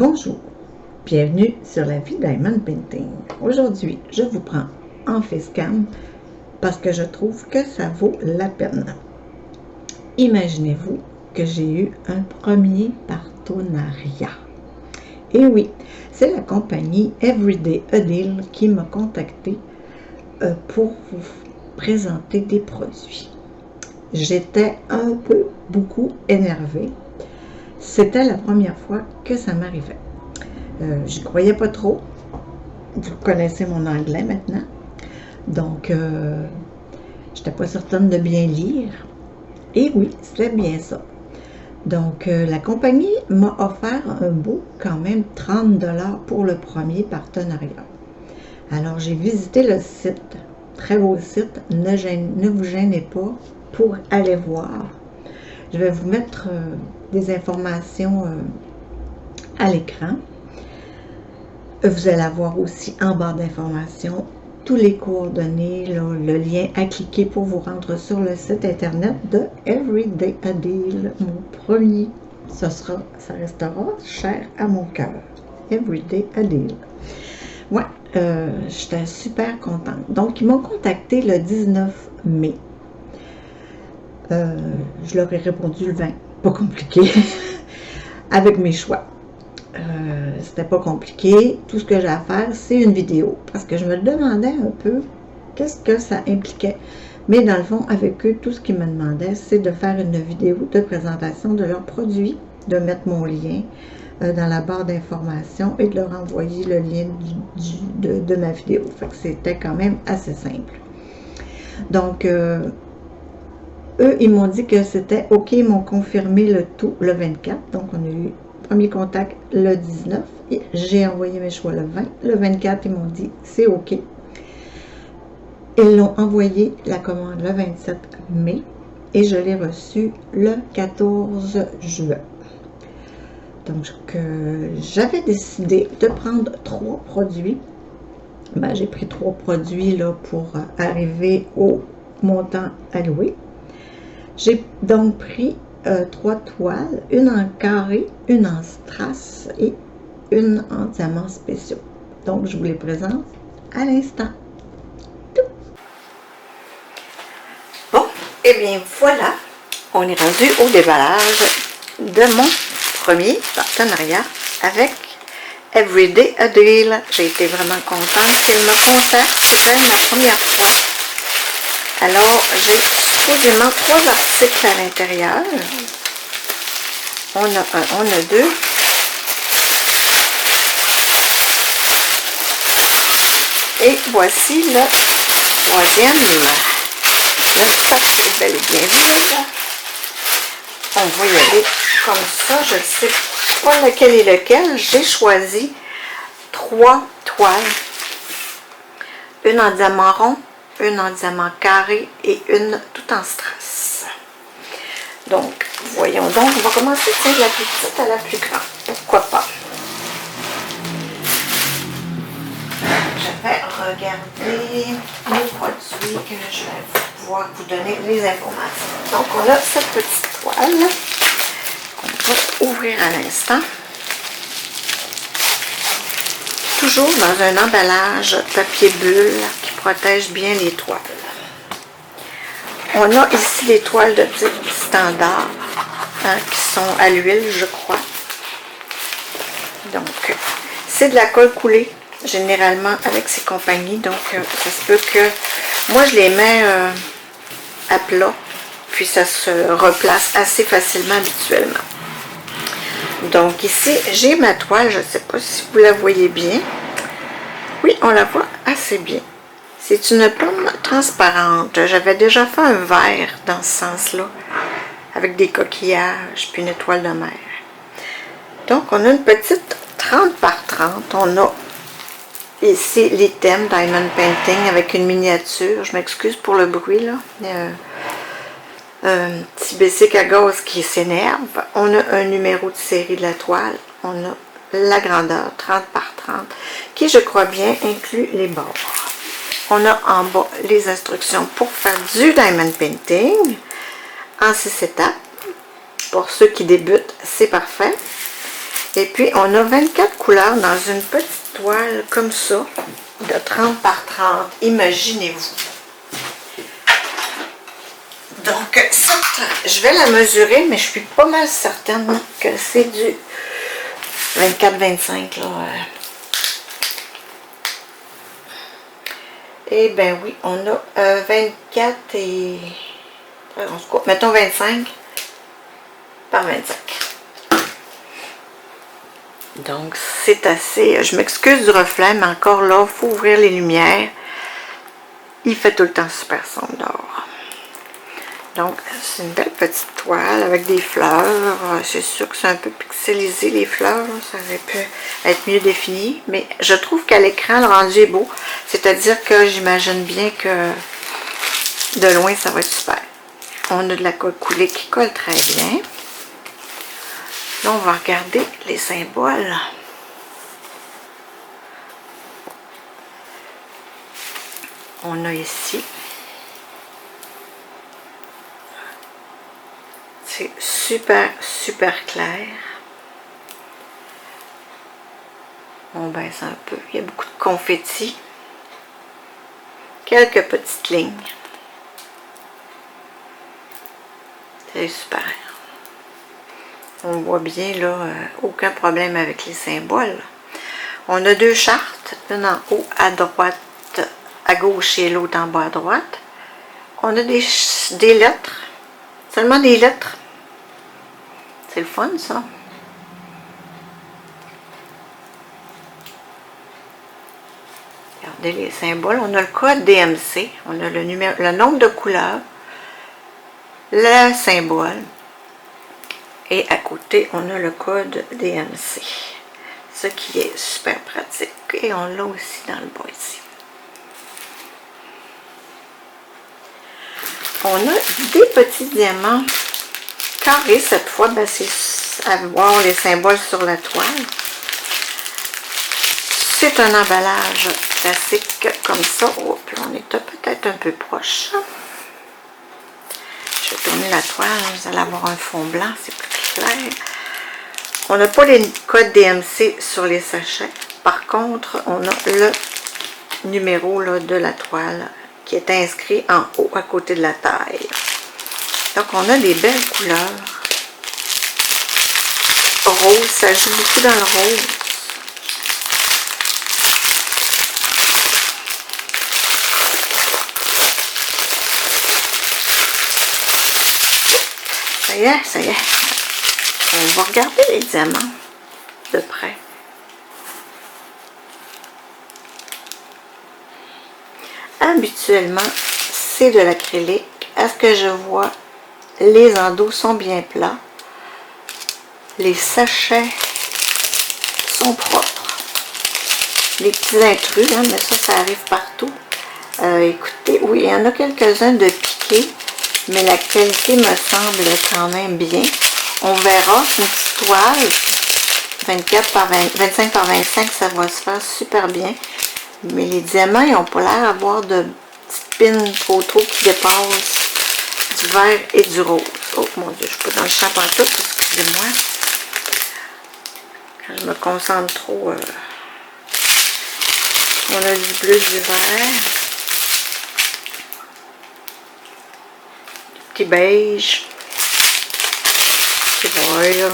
Bonjour, bienvenue sur la vie Diamond Painting. Aujourd'hui, je vous prends en facecam parce que je trouve que ça vaut la peine. Imaginez-vous que j'ai eu un premier partenariat. Et oui, c'est la compagnie Everyday A Deal qui m'a contacté pour vous présenter des produits. J'étais beaucoup énervée. C'était la première fois que ça m'arrivait. J'y croyais pas trop. Vous connaissez mon anglais maintenant. Donc, j'étais pas certaine de bien lire. Et oui, c'était bien ça. Donc, la compagnie m'a offert un beau, quand même, 30 $ pour le premier partenariat. Alors, j'ai visité le site. Très beau site. Ne vous gênez pas pour aller voir. Je vais vous mettre des informations à l'écran. Vous allez avoir aussi en barre d'informations tous les coordonnées, là, le lien à cliquer pour vous rendre sur le site internet de Everyday A Deal. Mon premier, ça restera cher à mon cœur. Everyday A Deal. Ouais, j'étais super contente. Donc, ils m'ont contacté le 19 mai. Je leur ai répondu le 20, pas compliqué, avec mes choix. C'était pas compliqué. Tout ce que j'ai à faire, c'est une vidéo, parce que je me demandais un peu qu'est-ce que ça impliquait. Mais dans le fond, avec eux, tout ce qu'ils me demandaient, c'est de faire une vidéo de présentation de leurs produits, de mettre mon lien dans la barre d'informations et de leur envoyer le lien de ma vidéo. Fait que c'était quand même assez simple. Donc, eux, ils m'ont dit que c'était OK, ils m'ont confirmé le tout le 24. Donc, on a eu premier contact le 19. J'ai envoyé mes choix le 20. Le 24, ils m'ont dit c'est OK. Ils l'ont envoyé la commande le 27 mai et je l'ai reçu le 14 juin. Donc, j'avais décidé de prendre 3 produits. Ben, j'ai pris 3 produits là, pour arriver au montant alloué. J'ai donc pris 3 toiles, une en carré, une en strass et une en diamants spéciaux. Donc, je vous les présente à l'instant. Bon, et bien voilà, on est rendu au déballage de mon premier partenariat avec Everyday A Deal. J'ai été vraiment contente qu'il me contacte. C'était ma première fois. Alors, j'ai supposément 3 articles à l'intérieur. On a un, on a 2. Et voici le 3e. Le sac est bel et bien vide. On va y aller comme ça. Je ne sais pas lequel est lequel. J'ai choisi 3 toiles. Une en diamant rond, une en diamant carré et une tout en strass. Donc, voyons donc, on va commencer de la plus petite à la plus grande. Pourquoi pas? Je vais regarder les produits que je vais pouvoir vous donner les informations. Donc, on a cette petite toile qu'on va ouvrir à l'instant. Toujours dans un emballage papier bulle qui protège bien les toiles. On a ici les toiles de type standard qui sont à l'huile, je crois. Donc, c'est de la colle coulée généralement avec ces compagnies. Donc, ça se peut que moi je les mets à plat, puis ça se replace assez facilement habituellement. Donc ici, j'ai ma toile, je ne sais pas si vous la voyez bien. Oui, on la voit assez bien. C'est une pomme transparente. J'avais déjà fait un verre dans ce sens-là, avec des coquillages, puis une étoile de mer. Donc, on a une petite 30 par 30. On a ici l'item Diamond Painting avec une miniature. Je m'excuse pour le bruit, là. Un petit bicycle à gaz qui s'énerve. On a un numéro de série de la toile. On a la grandeur 30 par 30 qui, je crois bien, inclut les bords. On a en bas les instructions pour faire du Diamond Painting en 6 étapes. Pour ceux qui débutent, c'est parfait. Et puis, on a 24 couleurs dans une petite toile comme ça, de 30 par 30. Imaginez-vous. Donc, je vais la mesurer, mais je suis pas mal certaine que c'est du 24-25, là. Eh bien oui, on a 24 et... En tout cas, mettons 25 par 25. Donc, c'est assez... Je m'excuse du reflet, mais encore là, il faut ouvrir les lumières. Il fait tout le temps super sombre dehors. Donc, c'est une belle petite toile avec des fleurs. C'est sûr que c'est un peu pixelisé, les fleurs. Ça aurait pu être mieux défini. Mais je trouve qu'à l'écran, le rendu est beau. C'est-à-dire que j'imagine bien que de loin, ça va être super. On a de la colle coulée qui colle très bien. Là, on va regarder les symboles. On a ici... C'est super, super clair. On baisse un peu. Il y a beaucoup de confettis. Quelques petites lignes. C'est super. On voit bien, là, aucun problème avec les symboles. On a deux chartes, une en haut à droite, à gauche et l'autre en bas à droite. On a des lettres. Seulement des lettres. C'est le fun, ça. Regardez les symboles. On a le code DMC. On a le nombre de couleurs. Le symbole. Et à côté, on a le code DMC. Ce qui est super pratique. Et on l'a aussi dans le bas ici. On a des petits diamants carré cette fois, ben c'est à voir les symboles sur la toile. C'est un emballage classique comme ça. Oh, puis on est peut-être un peu proche. Je vais tourner la toile, vous allez avoir un fond blanc, c'est plus clair. On n'a pas les codes DMC sur les sachets. Par contre, on a le numéro là, de la toile qui est inscrit en haut à côté de la taille. Donc, on a des belles couleurs. Rose, ça joue beaucoup dans le rose. Ça y est, ça y est. On va regarder les diamants de près. Habituellement, c'est de l'acrylique. À ce que je vois, les endos sont bien plats. Les sachets sont propres. Les petits intrus, hein, mais ça arrive partout. Écoutez, oui, il y en a quelques-uns de piqués, mais la qualité me semble quand même bien. On verra, c'est une petite toile, 25 par 25, ça va se faire super bien. Mais les diamants, ils n'ont pas l'air d'avoir de petites pines trop qui dépassent du vert et du rose. Oh mon Dieu, je suis pas dans le champ pantoute, excusez-moi. Quand je me concentre trop, on a du bleu, du vert. Petit beige. Petit vert.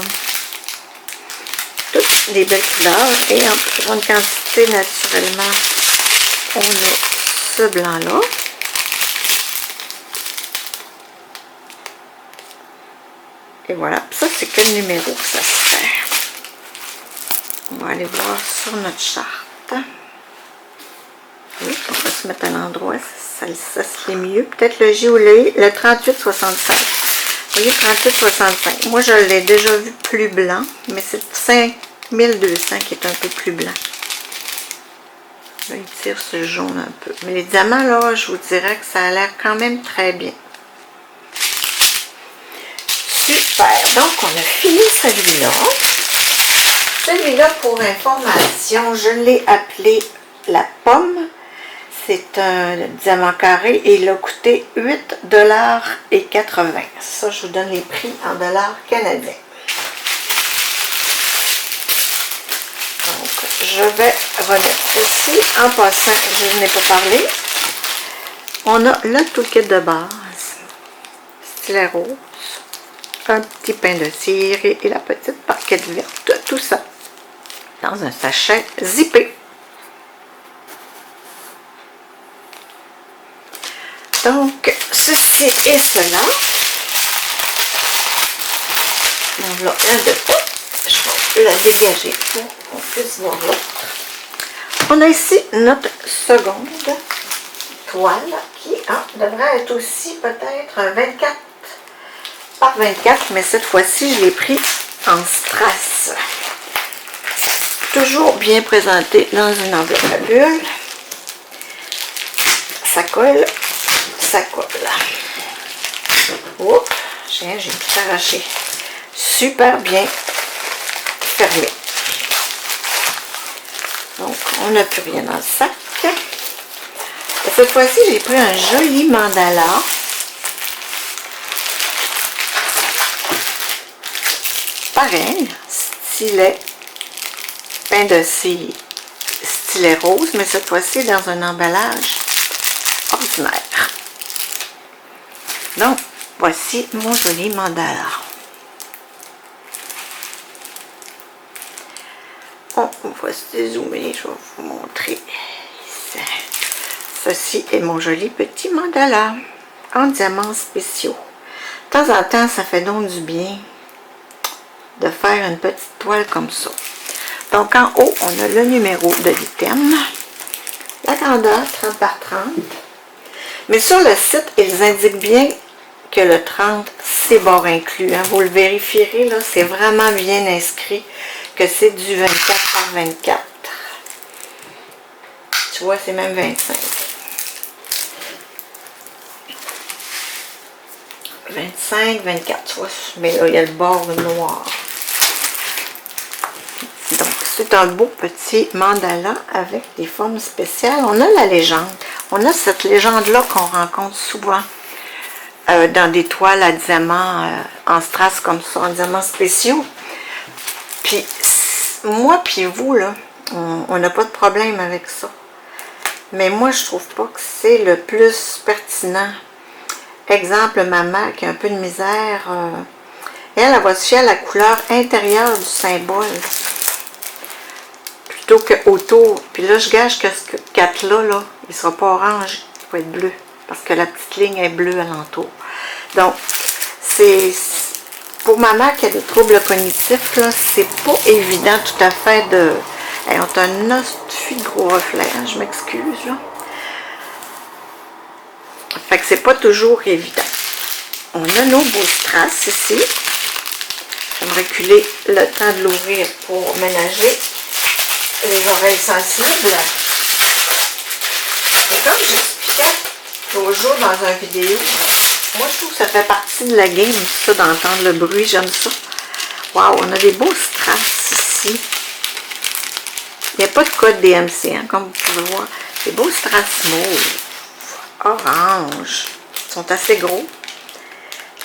Toutes des belles couleurs. Et en plus grande quantité, naturellement, on a ce blanc-là. Et voilà, ça c'est quel numéro que ça se fait. On va aller voir sur notre charte. Oui, on va se mettre à l'endroit, ça serait mieux. Peut-être le J ou le 3865. Vous voyez, 3865. Moi, je l'ai déjà vu plus blanc, mais c'est 5200 qui est un peu plus blanc. Là, il tire sur le jaune un peu. Mais les diamants, là, je vous dirais que ça a l'air quand même très bien. Super. Donc, on a fini celui-là. Celui-là, pour information, je l'ai appelé la pomme. C'est un diamant carré et il a coûté 8,80 $. Ça, je vous donne les prix en dollars canadiens. Donc, je vais remettre ceci. En passant, je n'ai pas parlé. On a le toolkit de base, stylet rose, un petit pain de cire et la petite paquette verte. Tout ça dans un sachet zippé. Donc, ceci et cela. Donc, voilà un de tout. Je vais la dégager pour qu'on puisse voir l'autre. On a ici notre seconde toile qui devrait être aussi peut-être un 24 par 24, mais cette fois-ci, je l'ai pris en strass. Toujours bien présenté dans une enveloppe à bulles. Ça colle, ça colle. Oups, j'ai tout arraché. Super bien fermé. Donc, on n'a plus rien dans le sac. Et cette fois-ci, j'ai pris un joli mandala. Pareil, stylet, pain de cire, stylet rose, mais cette fois-ci dans un emballage ordinaire. Donc, voici mon joli mandala. On va se zoomer, je vais vous montrer. Ceci est mon joli petit mandala en diamants spéciaux. De temps en temps, ça fait donc du bien de faire une petite toile comme ça. Donc en haut, on a le numéro de l'item, la grandeur 30 par 30. Mais sur le site, ils indiquent bien que le 30, c'est bord inclus. Hein. Vous le vérifierez, là, c'est vraiment bien inscrit que c'est du 24 par 24. Tu vois, c'est même 25. 25, 24, tu vois, mais là, il y a le bord noir. Donc, c'est un beau petit mandala avec des formes spéciales. On a la légende. On a cette légende-là qu'on rencontre souvent dans des toiles à diamants en strass comme ça, en diamants spéciaux. Puis, moi puis vous, là, on n'a pas de problème avec ça. Mais moi, je trouve pas que c'est le plus pertinent. Exemple, ma mère qui a un peu de misère, elle va se fier à la couleur intérieure du symbole plutôt que autour. Puis là, je gage que ce 4-là, là, il ne sera pas orange, il va être bleu. Parce que la petite ligne est bleue alentour. Donc, c'est pour ma mère qui a des troubles cognitifs, là, c'est pas évident tout à fait de... Hey, on a un hostie de gros reflet, hein, je m'excuse, là. Fait que c'est pas toujours évident. On a nos beaux strass ici. Je vais me reculer le temps de l'ouvrir pour ménager les oreilles sensibles. Et comme j'expliquais toujours dans une vidéo, moi je trouve que ça fait partie de la game, ça, d'entendre le bruit, j'aime ça. Waouh, on a des beaux strass ici. Il n'y a pas de code DMC, hein, comme vous pouvez voir. Des beaux strass mauve, orange. Ils sont assez gros.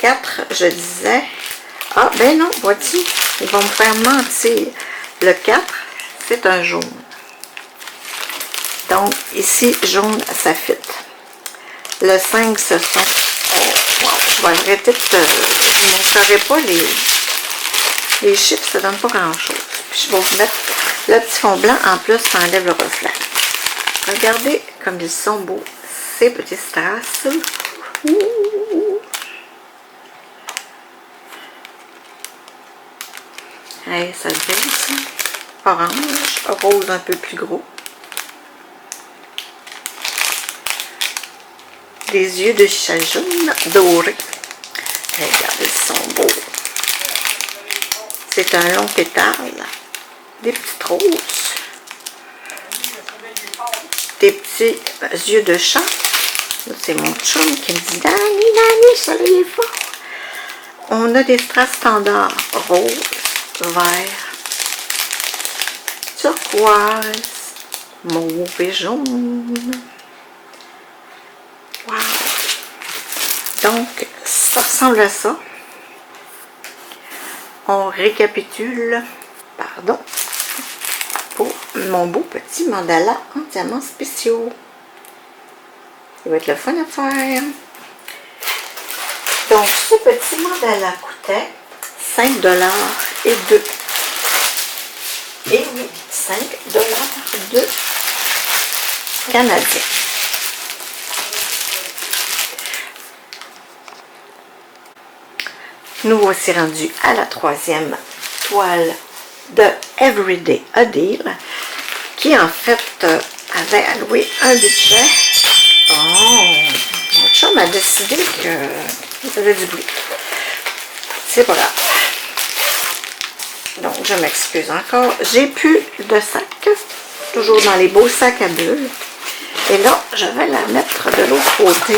4, je disais. Ah, ben non, vois-tu, ils vont me faire mentir. Le 4, c'est un jaune. Donc, ici, jaune, ça fit. Le 5, ce sont... Oh, wow, je vais arrêter de... Je ne montrerai pas les chiffres, ça ne donne pas grand-chose. Puis, je vais vous mettre le petit fond blanc. En plus, ça enlève le reflet. Regardez comme ils sont beaux, ces petits strass. Hey, ça se fait ici. Orange, rose un peu plus gros. Des yeux de chat jaune doré. Regardez, ils sont beaux. C'est un long pétale. Des petites roses. Des petits yeux de chat. C'est mon chum qui me dit « Dani, Dani, le soleil est fort. » On a des strass standards. Rose, vert, turquoise, mauve et jaune. Wow! Donc, ça ressemble à ça. On récapitule. Pardon. pour mon beau petit mandala en diamants spéciaux. Il va être le fun à faire. Donc, ce petit mandala coûtait 5,02 $. Et oui, 5,02 $ canadiens. Nous voici rendus à la troisième toile de Everyday a Deal, qui en fait avait alloué un budget. Oh, mon chum a décidé qu'il faisait du bruit. C'est pas grave. Donc, je m'excuse encore. J'ai plus de sacs, toujours dans les beaux sacs à bulles. Et là, je vais la mettre de l'autre côté.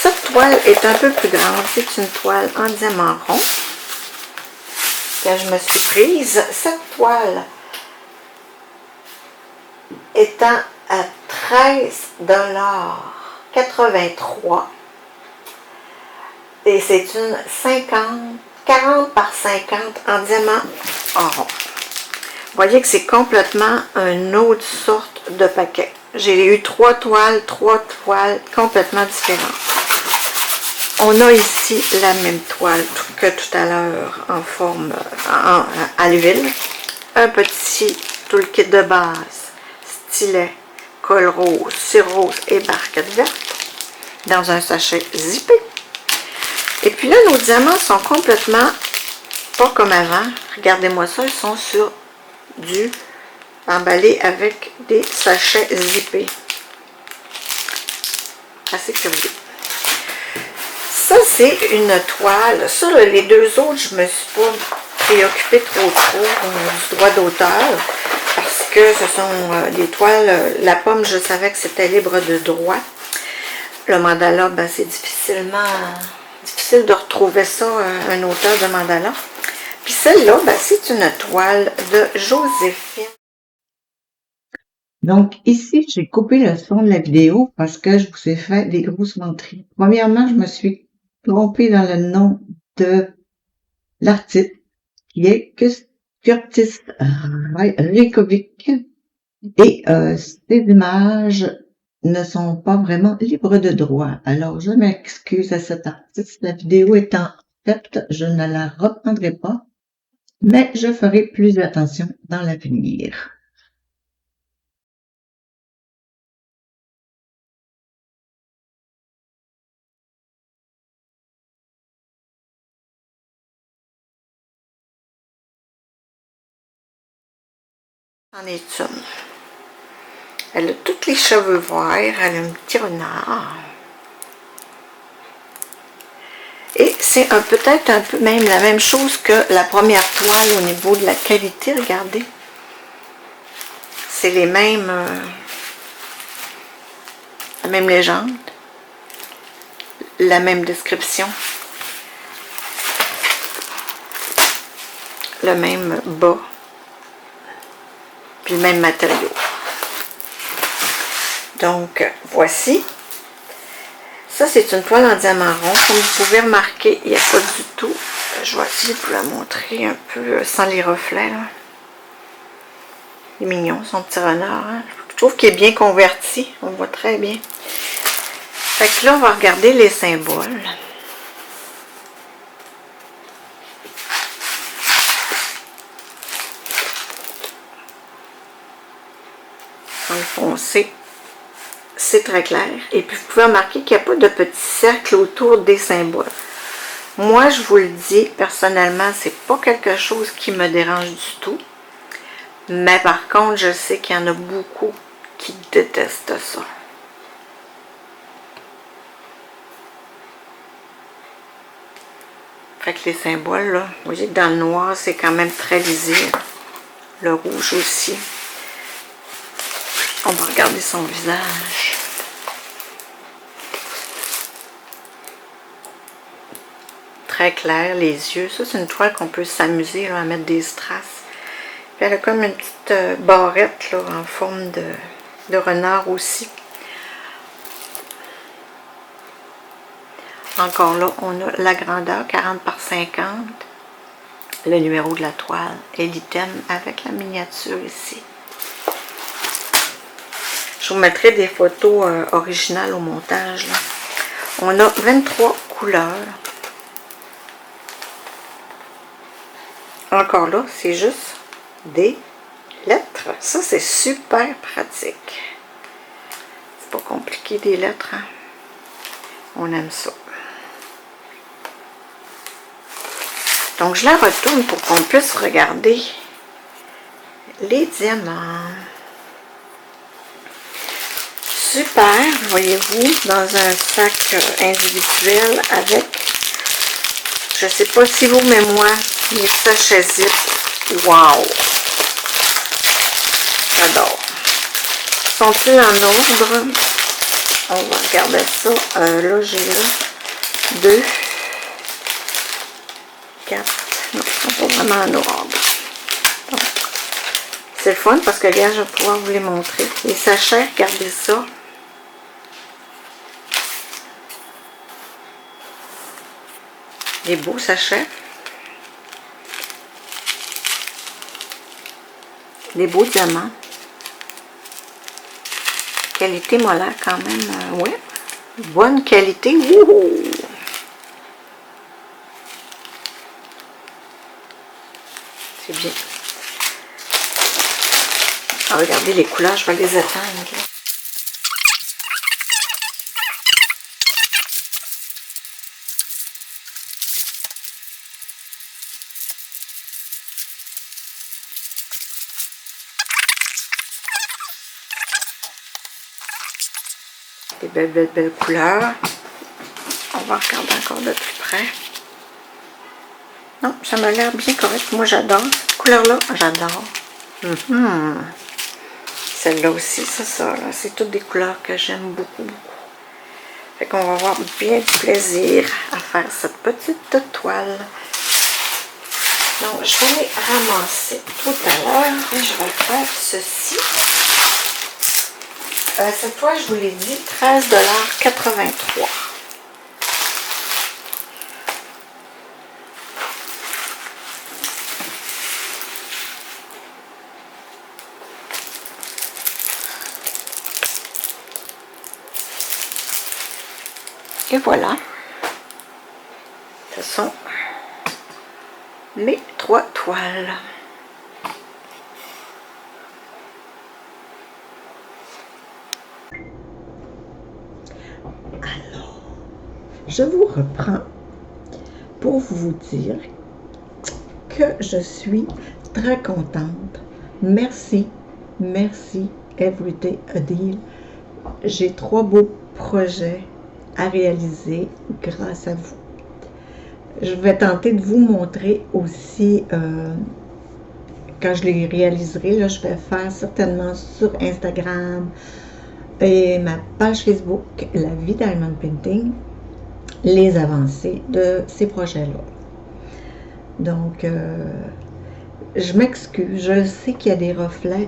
Cette toile est un peu plus grande. C'est une toile en diamant rond que je me suis prise. Cette toile étant à 13,83 $. Et c'est une 40 par 50 en diamant en rond. Vous voyez que c'est complètement une autre sorte de paquet. J'ai eu trois toiles complètement différentes. On a ici la même toile que tout à l'heure en forme à l'huile. Un petit toolkit de base, stylet, colle rose, cire rose et barquette verte dans un sachet zippé. Et puis là, nos diamants sont complètement pas comme avant. Regardez-moi ça, ils sont sur du emballé avec des sachets zippés. Assez curieux. Ça, c'est une toile. Ça, les deux autres, je me suis pas préoccupée trop du droit d'auteur parce que ce sont des toiles. La pomme, je savais que c'était libre de droit. Le mandala, ben, c'est difficile de retrouver ça, un auteur de mandala. Puis celle-là, ben, c'est une toile de Joséphine. Donc ici, j'ai coupé le son de la vidéo parce que je vous ai fait des grosses menteries. Premièrement, je me suis trompée dans le nom de l'artiste, qui est Curtis Rikovic. Et ces images ne sont pas vraiment libres de droit. Alors, je m'excuse à cet artiste. La vidéo étant faite, je ne la reprendrai pas, mais je ferai plus attention dans l'avenir. En est une. Elle a tous les cheveux verts, elle a un petit renard. Et c'est peut-être un peu même la même chose que la première toile au niveau de la qualité, regardez. C'est les mêmes, la même légende, la même description, le même bas, puis le même matériau. Donc, voici. Ça, c'est une toile en diamant rond. Comme vous pouvez remarquer, il n'y a pas du tout. Je vais essayer de vous la montrer un peu sans les reflets. Là. Il est mignon, son petit renard. Hein? Je trouve qu'il est bien converti. On voit très bien. Fait que là, on va regarder les symboles. Dans le foncé. C'est très clair. Et puis, vous pouvez remarquer qu'il n'y a pas de petit cercle autour des symboles. Moi, je vous le dis, personnellement, c'est pas quelque chose qui me dérange du tout. Mais par contre, je sais qu'il y en a beaucoup qui détestent ça. Fait que les symboles, là, vous voyez que dans le noir, c'est quand même très lisible. Le rouge aussi. On va regarder son visage. Très clair, les yeux. Ça, c'est une toile qu'on peut s'amuser à mettre des strass. Puis elle a comme une petite barrette là, en forme de renard aussi. Encore là, on a la grandeur, 40 par 50. Le numéro de la toile et l'item avec la miniature ici. Je vous mettrai des photos originales au montage. Là. On a 23 couleurs. Encore là, c'est juste des lettres. Ça, c'est super pratique. C'est pas compliqué des lettres. Hein? On aime ça. Donc, je la retourne pour qu'on puisse regarder les diamants. Super, voyez-vous, dans un sac individuel avec, je sais pas si vous, mais moi, les sachets zip. Wow! J'adore. Sont-ils en ordre? On va regarder ça. Là, j'ai là 2, 4. Non, ils sont pas vraiment en ordre. C'est le fun parce que, regarde, je vais pouvoir vous les montrer. Les sachets, regardez ça. Des beaux sachets. Des beaux diamants. Qualité molaire quand même. Ouais. Bonne qualité. Wouhou! C'est bien. Ah, regardez les couleurs, je vais les éteindre. Là. Des belles couleurs. On va regarder encore de plus près. Non, ça m'a l'air bien correct. Moi, j'adore. Cette couleur-là, j'adore. Celle-là aussi, ça, là. C'est toutes des couleurs que j'aime beaucoup, beaucoup. Fait qu'on va avoir bien du plaisir à faire cette petite toile. Donc, je vais les ramasser tout à l'heure. Et je vais faire ceci. Cette fois, je vous l'ai dit, 13,83 $. Et voilà. Ce sont mes 3 toiles. Je vous reprends pour vous dire que je suis très contente. Merci, merci Everyday Odile. J'ai 3 beaux projets à réaliser grâce à vous. Je vais tenter de vous montrer aussi quand je les réaliserai. Là, je vais faire certainement sur Instagram et ma page Facebook, La Vie Diamond Painting, les avancées de ces projets-là. Donc, je m'excuse. Je sais qu'il y a des reflets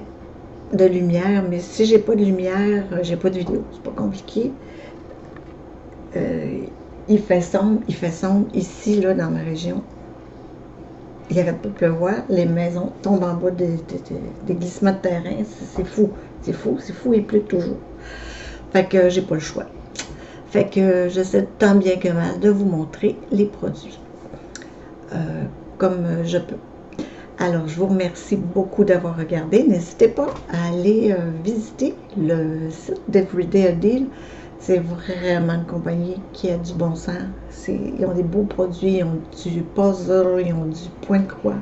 de lumière, mais si j'ai pas de lumière, j'ai pas de vidéo. C'est pas compliqué. Il fait sombre ici, là, dans ma région. Il arrête pas de pleuvoir. Les maisons tombent en bas des glissements de terrain. C'est fou. C'est fou. C'est fou. Il pleut toujours. Fait que j'ai pas le choix. Fait que j'essaie tant bien que mal de vous montrer les produits comme je peux. Alors, je vous remercie beaucoup d'avoir regardé. N'hésitez pas à aller visiter le site d'Everyday Odile. C'est vraiment une compagnie qui a du bon sens. Ils ont des beaux produits, ils ont du puzzle, ils ont du point de croix.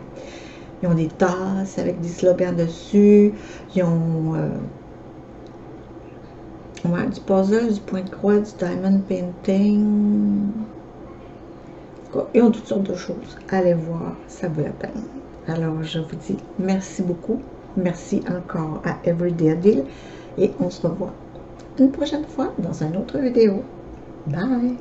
Ils ont des tasses avec des slogans dessus. Ils ont du puzzle, du point de croix, du diamond painting. Ils ont toutes sortes de choses. Allez voir, ça vaut la peine. Alors, je vous dis merci beaucoup. Merci encore à Everyday Odile. Et on se revoit une prochaine fois dans une autre vidéo. Bye!